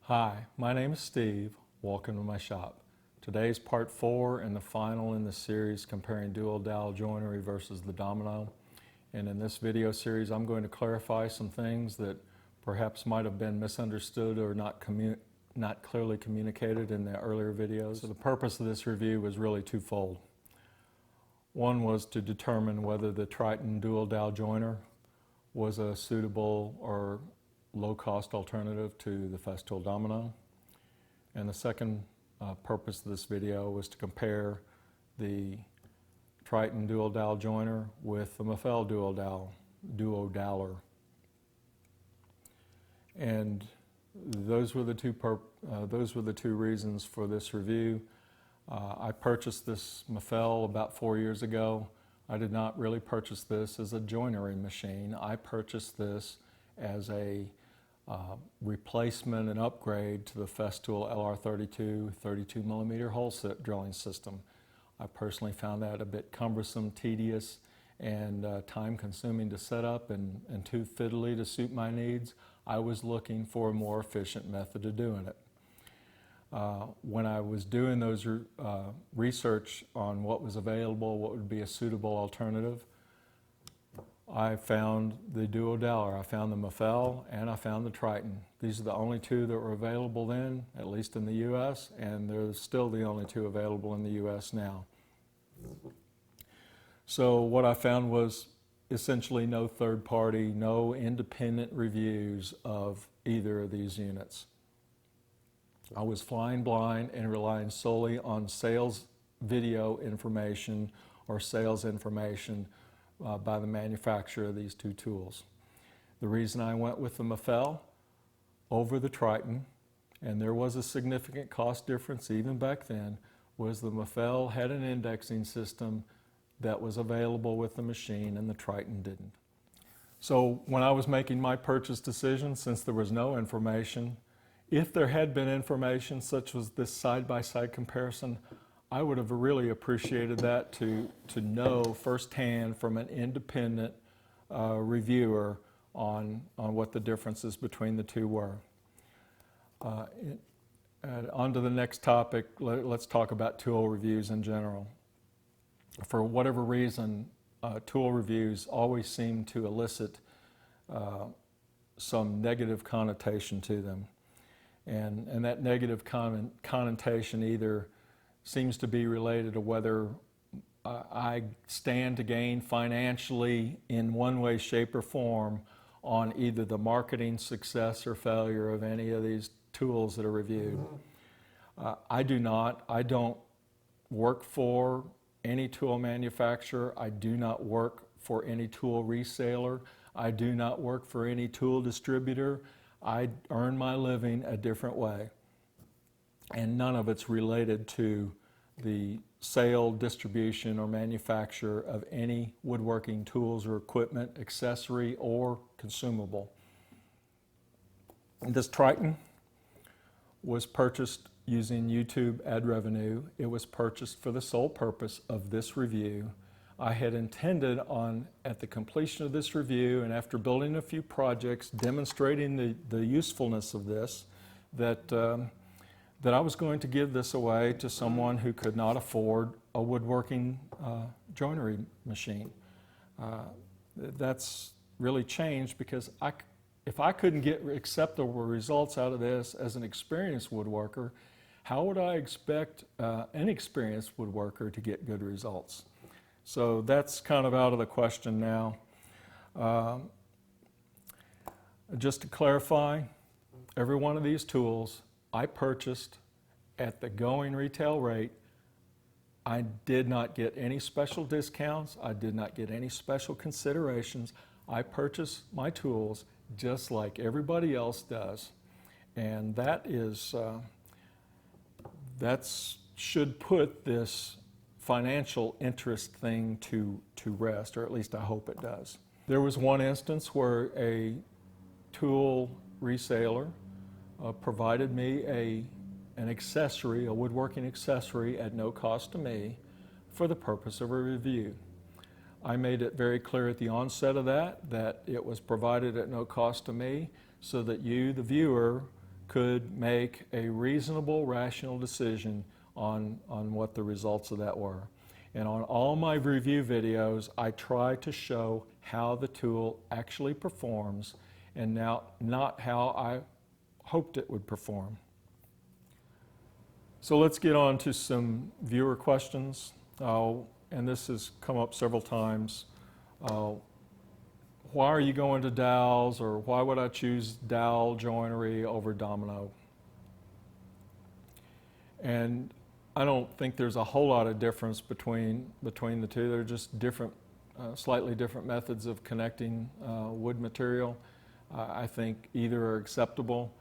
Hi, my name is Steve. Welcome to my shop. Today is part 4 and the final in the series comparing dual dowel joinery versus the domino. And in this video series I'm going to clarify some things that perhaps might have been misunderstood or not clearly communicated in the earlier videos. So the purpose of this review was really twofold. One was to determine whether the Triton dual dowel joiner was a suitable or low-cost alternative to the Festool Domino. And the second purpose of this video was to compare the Triton dual dowel joiner with the Mafell duo doweler. And those were the two reasons for this review. I purchased this Mafell about 4 years ago. I did not really purchase this as a joinery machine. I purchased this as a replacement and upgrade to the Festool LR32 32mm hole set drilling system. I personally found that a bit cumbersome, tedious, and time consuming to set up and too fiddly to suit my needs. I was looking for a more efficient method of doing it. When I was doing those research on what was available, what would be a suitable alternative, I found the duo doweler. I found the Mafell and I found the Triton. These are the only two that were available then, at least in the U.S., and they're still the only two available in the U.S. now. So what I found was essentially no third party, no independent reviews of either of these units. I was flying blind and relying solely on sales video information or sales information by the manufacturer of these two tools. The reason I went with the Mafell over the Triton, and there was a significant cost difference even back then, was the Mafell had an indexing system that was available with the machine and the Triton didn't. So when I was making my purchase decision, since there was no information, if there had been information such as this side-by-side comparison, I would have really appreciated that to know firsthand from an independent reviewer on what the differences between the two were. On to the next topic, let's talk about tool reviews in general. For whatever reason, tool reviews always seem to elicit some negative connotation to them. And that negative connotation either seems to be related to whether I stand to gain financially in one way, shape, or form on either the marketing success or failure of any of these tools that are reviewed. I do not. I don't work for any tool manufacturer. I do not work for any tool reseller. I do not work for any tool distributor. I earn my living a different way. And none of it's related to the sale, distribution, or manufacture of any woodworking tools or equipment, accessory, or consumable. This Triton was purchased using YouTube ad revenue. It was purchased for the sole purpose of this review. I had intended on, at the completion of this review and after building a few projects demonstrating the usefulness of this, that I was going to give this away to someone who could not afford a woodworking joinery machine. That's really changed because if I couldn't get acceptable results out of this as an experienced woodworker, how would I expect an inexperienced woodworker to get good results? So that's kind of out of the question now. Just to clarify, every one of these tools I purchased at the going retail rate. I did not get any special discounts. I did not get any special considerations. I purchased my tools just like everybody else does. And that should put this financial interest thing to rest, or at least I hope it does. There was one instance where a tool reseller provided me an accessory, a woodworking accessory at no cost to me for the purpose of a review. I made it very clear at the onset of that it was provided at no cost to me so that you, the viewer, could make a reasonable, rational decision on what the results of that were. And on all my review videos, I try to show how the tool actually performs and now not how I hoped it would perform. So let's get on to some viewer questions. And this has come up several times. Why are you going to Dowels, or why would I choose Dowel joinery over Domino? And I don't think there's a whole lot of difference between the two. They're just different, slightly different methods of connecting wood material. I think either are acceptable.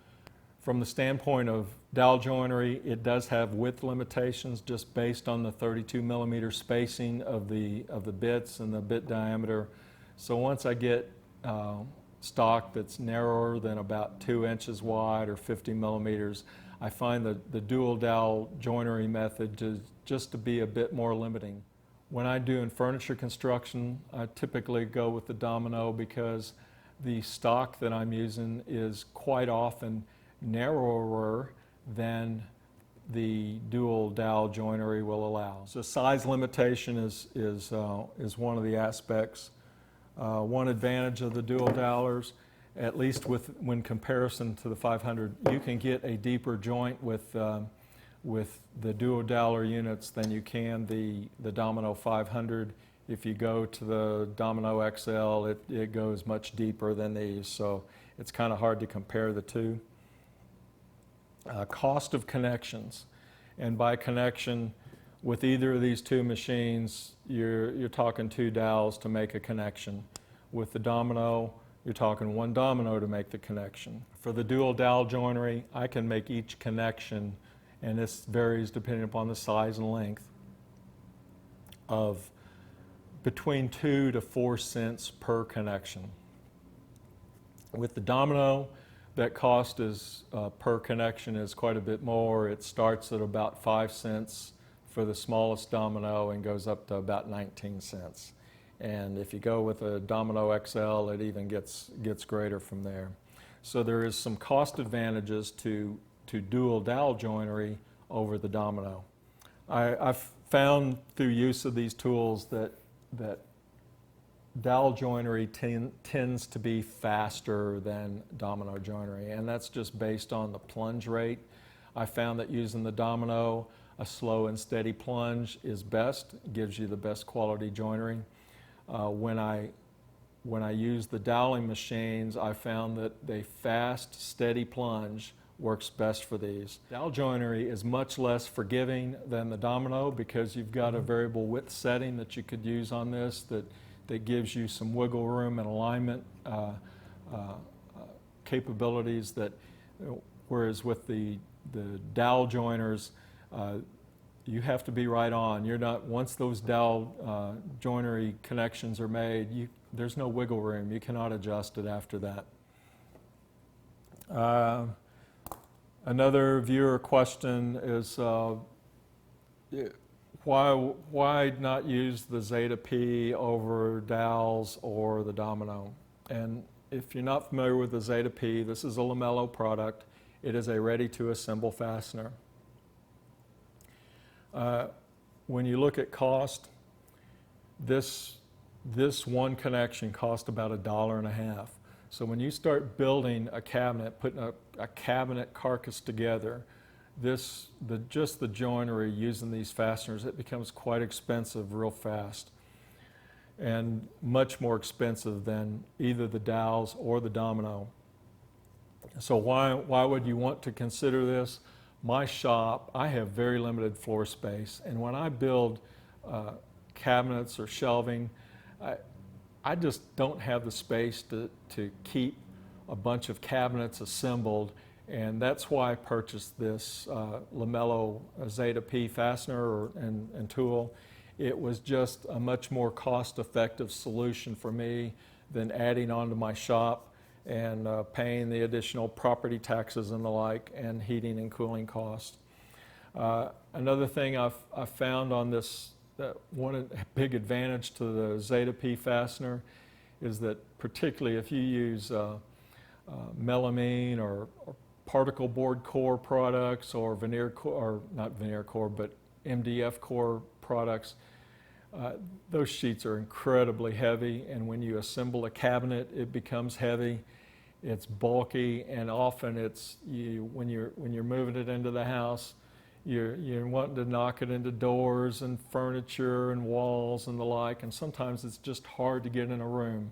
From the standpoint of dowel joinery, it does have width limitations just based on the 32 millimeter spacing of the bits and the bit diameter. So once I get stock that's narrower than about 2 inches wide or 50 millimeters, I find the dual dowel joinery method just to be a bit more limiting. When I do in furniture construction, I typically go with the Domino because the stock that I'm using is quite often narrower than the dual dowel joinery will allow. So size limitation is one of the aspects. One advantage of the dual dowelers, at least when comparison to the 500, you can get a deeper joint with the dual doweler units than you can the Domino 500. If you go to the Domino XL, it goes much deeper than these, so it's kind of hard to compare the two. Cost of connections, and by connection, with either of these two machines, you're talking 2 dowels to make a connection. With the Domino, you're talking 1 Domino to make the connection. For the dual dowel joinery, I can make each connection, and this varies depending upon the size and length, of between 2 to 4 cents per connection. With the Domino, that cost is per connection is quite a bit more. It starts at about 5 cents for the smallest Domino and goes up to about 19 cents. And if you go with a Domino XL, it even gets greater from there. So there is some cost advantages to dual dowel joinery over the Domino. I've found through use of these tools that dowel joinery tends to be faster than Domino joinery, and that's just based on the plunge rate. I found that using the Domino, a slow and steady plunge is best, gives you the best quality joinery. When I use the doweling machines, I found that the fast, steady plunge works best for these. Dowel joinery is much less forgiving than the Domino because you've got a variable width setting that you could use on this that gives you some wiggle room and alignment capabilities that, whereas with the dowel joiners, you have to be right on. You're not, once those dowel joinery connections are made, there's no wiggle room. You cannot adjust it after that. Another viewer question is, why not use the Zeta P over Dowels or the Domino? And if you're not familiar with the Zeta P, this is a lamello product. It is a ready-to-assemble fastener. When you look at cost, this one connection cost about $1.50. So when you start building a cabinet, putting a cabinet carcass together, just the joinery using these fasteners, it becomes quite expensive real fast, and much more expensive than either the Dowels or the Domino. So why would you want to consider this? My shop, I have very limited floor space, and when I build cabinets or shelving, I just don't have the space to keep a bunch of cabinets assembled. And that's why I purchased this lamello Zeta P fastener and tool. It was just a much more cost-effective solution for me than adding onto my shop and paying the additional property taxes and the like, and heating and cooling costs. Another thing I've found on this, one big advantage to the Zeta P fastener is that particularly if you use melamine or particle board core products or veneer core, or not veneer core, but MDF core products, those sheets are incredibly heavy, and when you assemble a cabinet, it becomes heavy. It's bulky, and often when you're moving it into the house, you're wanting to knock it into doors and furniture and walls and the like, and sometimes it's just hard to get in a room.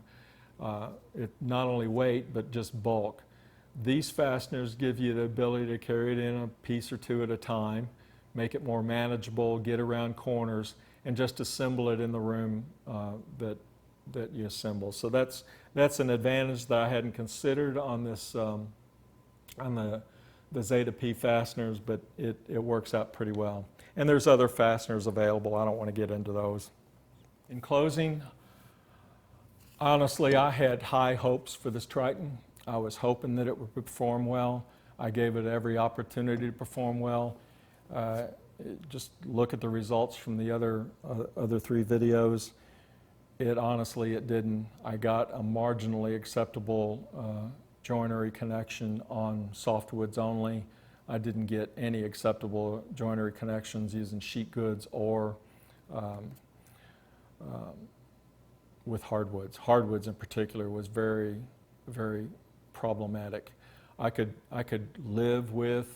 It not only weight, but just bulk. These fasteners give you the ability to carry it in a piece or two at a time, make it more manageable, get around corners, and just assemble it in the room that you assemble. So that's an advantage that I hadn't considered on this on the Zeta P fasteners, but it works out pretty well. And there's other fasteners available. I don't want to get into those. In closing, honestly, I had high hopes for this Triton. I was hoping that it would perform well. I gave it every opportunity to perform well. Just look at the results from the other 3 videos. Honestly, it didn't. I got a marginally acceptable joinery connection on softwoods only. I didn't get any acceptable joinery connections using sheet goods or with hardwoods. Hardwoods in particular was very, very problematic. I could live with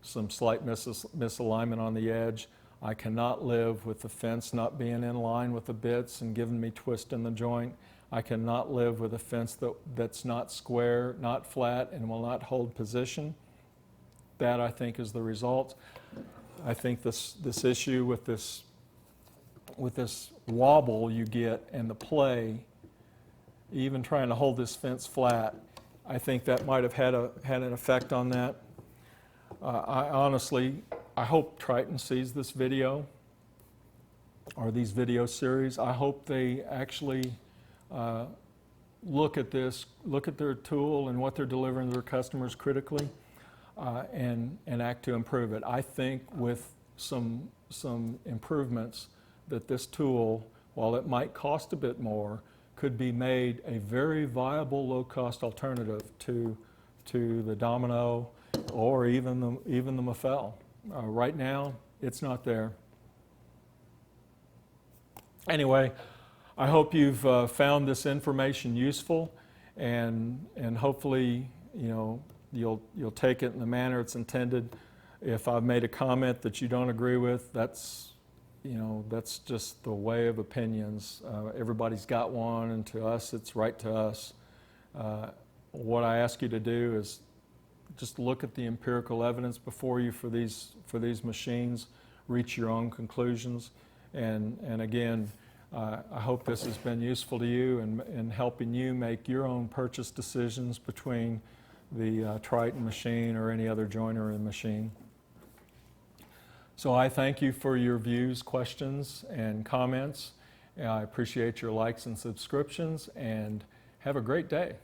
some slight misalignment on the edge. I cannot live with the fence not being in line with the bits and giving me twist in the joint. I cannot live with a fence that's not square, not flat, and will not hold position. That, I think, is the result. I think this issue with this wobble you get and the play, even trying to hold this fence flat, I think that might have had an effect on that. I hope Triton sees this video or these video series. I hope they actually look at their tool and what they're delivering to their customers critically and act to improve it. I think with some improvements that this tool, while it might cost a bit more, could be made a very viable low-cost alternative to the Domino or even the Mafell. Right now, it's not there. Anyway, I hope you've found this information useful, and hopefully, you'll take it in the manner it's intended. If I've made a comment that you don't agree with, that's just the way of opinions. Everybody's got one, and to us, it's right to us. What I ask you to do is just look at the empirical evidence before you for these machines, reach your own conclusions, and again, I hope this has been useful to you in helping you make your own purchase decisions between the Triton machine or any other joinery machine. So I thank you for your views, questions, and comments. I appreciate your likes and subscriptions, and have a great day.